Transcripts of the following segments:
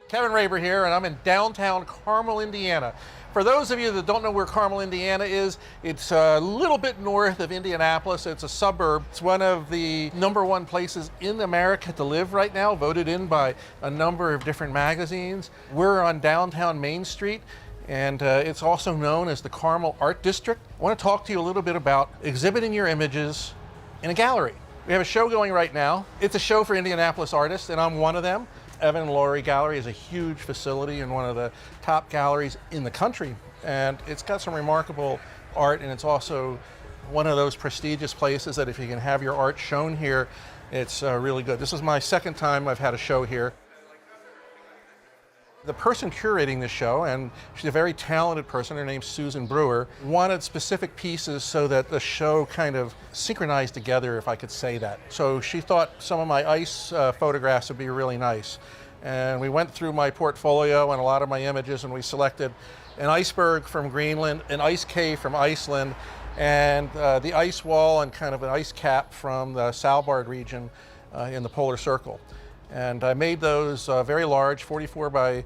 Kevin Raber here, and I'm in downtown Carmel, Indiana. For those of you that don't know where Carmel, Indiana is, it's a little bit north of Indianapolis. It's a suburb. It's one of the #1 places in America to live right now, voted in by a number of different magazines. We're on downtown Main Street, and it's also known as the Carmel Art District. I want to talk to you a little bit about exhibiting your images in a gallery. We have a show going right now. It's a show for Indianapolis artists, and I'm one of them. Evan and Laurie Gallery is a huge facility and one of the top galleries in the country. And it's got some remarkable art, and it's also one of those prestigious places that if you can have your art shown here, it's really good. This is my second time I've had a show here. The person curating the show, and she's a very talented person, her name's Susan Brewer, wanted specific pieces so that the show kind of synchronized together, if I could say that. So she thought some of my ice photographs would be really nice. And we went through my portfolio and a lot of my images, and we selected an iceberg from Greenland, an ice cave from Iceland, and the ice wall and kind of an ice cap from the Svalbard region in the polar circle. And I made those very large, 44 by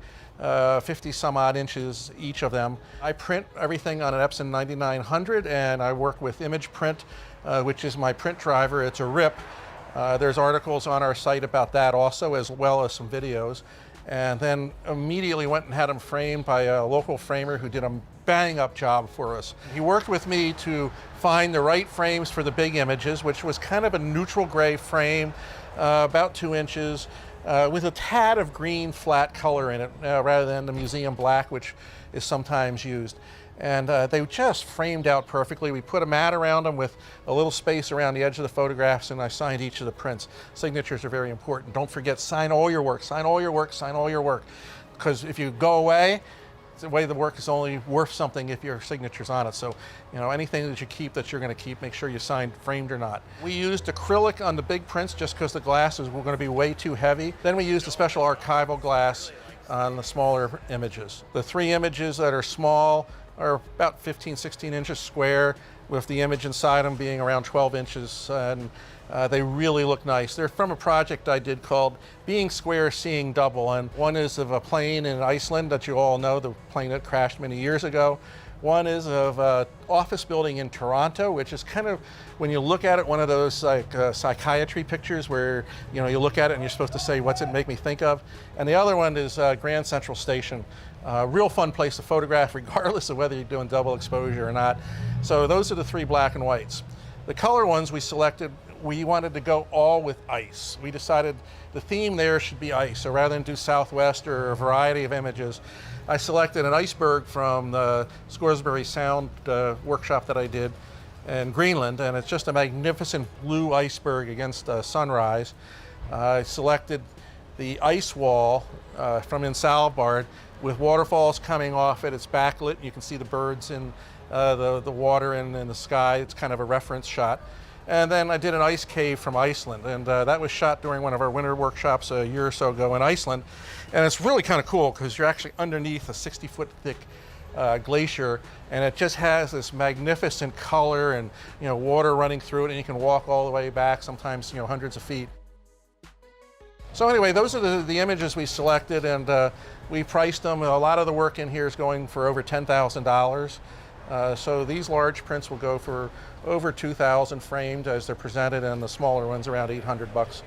50 some odd inches, each of them. I print everything on an Epson 9900, and I work with Image Print, which is my print driver. It's a RIP. There's articles on our site about that also, as well as some videos. And then immediately went and had them framed by a local framer who did a bang-up job for us. He worked with me to find the right frames for the big images, which was kind of a neutral gray frame, about 2 inches, with a tad of green flat color in it, rather than the museum black, which is sometimes used. And they just framed out perfectly. We put a mat around them with a little space around the edge of the photographs, and I signed each of the prints. Signatures are very important. Don't forget, sign all your work, sign all your work, sign all your work. Because if you go away, the way the work is only worth something if your signature's on it. So, you know, anything that you keep that you're going to keep, make sure you sign framed or not. We used acrylic on the big prints just because the glass is going to be way too heavy. Then we used a special archival glass on the smaller images. The 3 images that are small are about 15, 16 inches square, with the image inside them being around 12 inches, and they really look nice. They're from a project I did called Being Square, Seeing Double, and one is of a plane in Iceland that you all know, the plane that crashed many years ago. One is of an office building in Toronto, which is kind of, when you look at it, one of those like psychiatry pictures where, you know, you look at it and you're supposed to say, what's it make me think of? And the other one is Grand Central Station. Real fun place to photograph regardless of whether you're doing double exposure or not. So those are the 3 black and whites. The color ones we selected, we wanted to go all with ice. We decided the theme there should be ice. So rather than do Southwest or a variety of images, I selected an iceberg from the Scoresbury Sound workshop that I did in Greenland, and it's just a magnificent blue iceberg against sunrise. I selected the ice wall from in Svalbard with waterfalls coming off it. It's backlit. You can see the birds in the water and in the sky. It's kind of a reference shot. And then I did an ice cave from Iceland, and that was shot during one of our winter workshops a year or so ago in Iceland. And it's really kind of cool because you're actually underneath a 60-foot thick glacier, and it just has this magnificent color and, you know, water running through it, and you can walk all the way back, sometimes, you know, hundreds of feet. So anyway, those are the images we selected, and we priced them. A lot of the work in here is going for over $10,000. So these large prints will go for over $2,000 framed as they're presented, and the smaller ones around $800.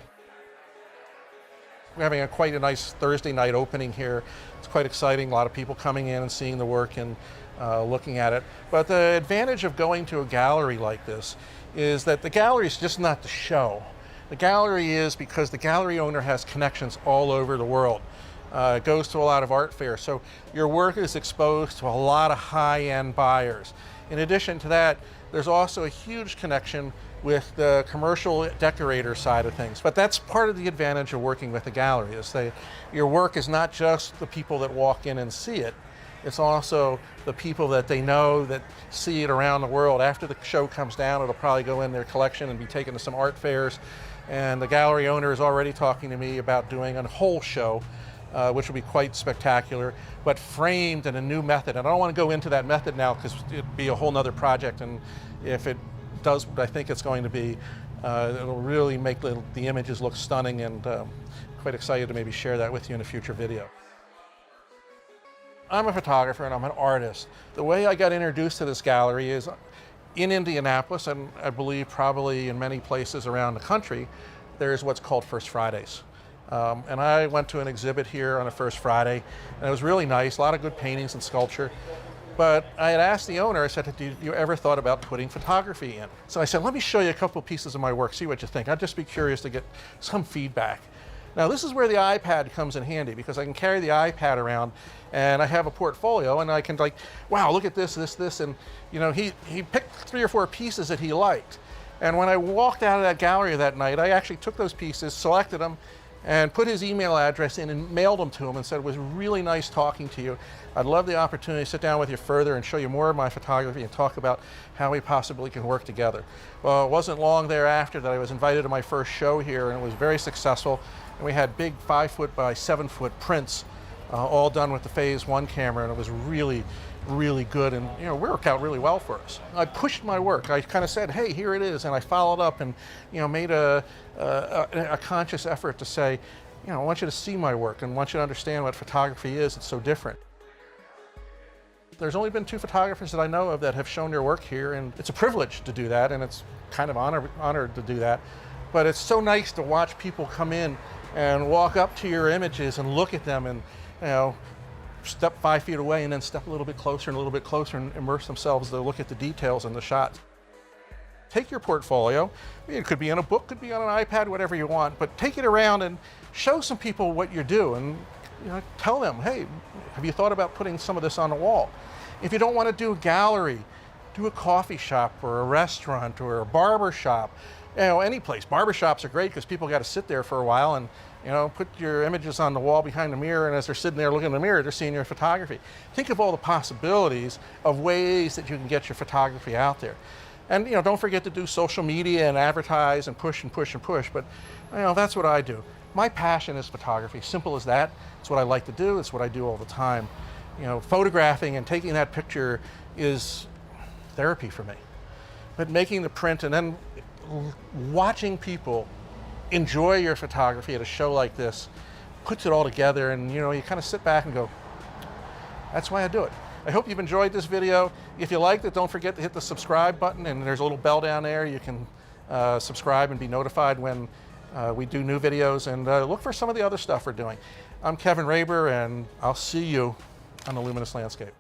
We're having quite a nice Thursday night opening here. It's quite exciting. A lot of people coming in and seeing the work and looking at it. But the advantage of going to a gallery like this is that the gallery is just not the show. The gallery is because the gallery owner has connections all over the world. It goes to a lot of art fairs, so your work is exposed to a lot of high-end buyers. In addition to that, there's also a huge connection with the commercial decorator side of things. But that's part of the advantage of working with a gallery, is your work is not just the people that walk in and see it, it's also the people that they know that see it around the world. After the show comes down, it'll probably go in their collection and be taken to some art fairs. And the gallery owner is already talking to me about doing a whole show, which will be quite spectacular, but framed in a new method. And I don't want to go into that method now because it'd be a whole nother project, and if it does what I think it's going to be, it'll really make the images look stunning, and quite excited to maybe share that with you in a future video. I'm a photographer and I'm an artist. The way I got introduced to this gallery is in Indianapolis, and I believe probably in many places around the country, there's what's called First Fridays. And I went to an exhibit here on a First Friday, and it was really nice, a lot of good paintings and sculpture. But I had asked the owner, I said, "Have you ever thought about putting photography in?" So I said, "Let me show you a couple of pieces of my work, see what you think. I'd just be curious to get some feedback." Now this is where the iPad comes in handy, because I can carry the iPad around and I have a portfolio and I can like, wow, look at this, and you know, he picked 3 or 4 pieces that he liked. And when I walked out of that gallery that night, I actually took those pieces, selected them, and put his email address in and mailed them to him and said, "It was really nice talking to you. I'd love the opportunity to sit down with you further and show you more of my photography and talk about how we possibly can work together." Well, it wasn't long thereafter that I was invited to my first show here, and it was very successful. And we had big 5-foot by 7-foot prints, all done with the Phase 1 camera, and it was really, really good, and you know, worked out really well for us. I pushed my work. I kind of said, "Hey, here it is," and I followed up and made a conscious effort to say, I want you to see my work and want you to understand what photography is. It's so different. There's only been 2 photographers that I know of that have shown their work here, and it's a privilege to do that, and it's kind of honored to do that. But it's so nice to watch people come in and walk up to your images and look at them and step 5 feet away and then step a little bit closer and a little bit closer and immerse themselves to look at the details in the shots. Take your portfolio, it could be in a book, could be on an iPad, whatever you want, but take it around and show some people what you do, and tell them, "Hey, have you thought about putting some of this on the wall?" If you don't want to do a gallery, do a coffee shop or a restaurant or a barber shop. Any place. Barbershops are great because people got to sit there for a while and put your images on the wall behind the mirror, and as they're sitting there looking in the mirror, they're seeing your photography. Think of all the possibilities of ways that you can get your photography out there. And don't forget to do social media and advertise and push and push and push, but that's what I do. My passion is photography, simple as that. It's what I like to do, it's what I do all the time. Photographing and taking that picture is therapy for me. But making the print and then watching people enjoy your photography at a show like this puts it all together, and you kind of sit back and go, that's why I do it. I hope you've enjoyed this video. If you liked it, don't forget to hit the subscribe button, and there's a little bell down there. You can subscribe and be notified when we do new videos, and look for some of the other stuff we're doing. I'm Kevin Raber, and I'll see you on the Luminous Landscape.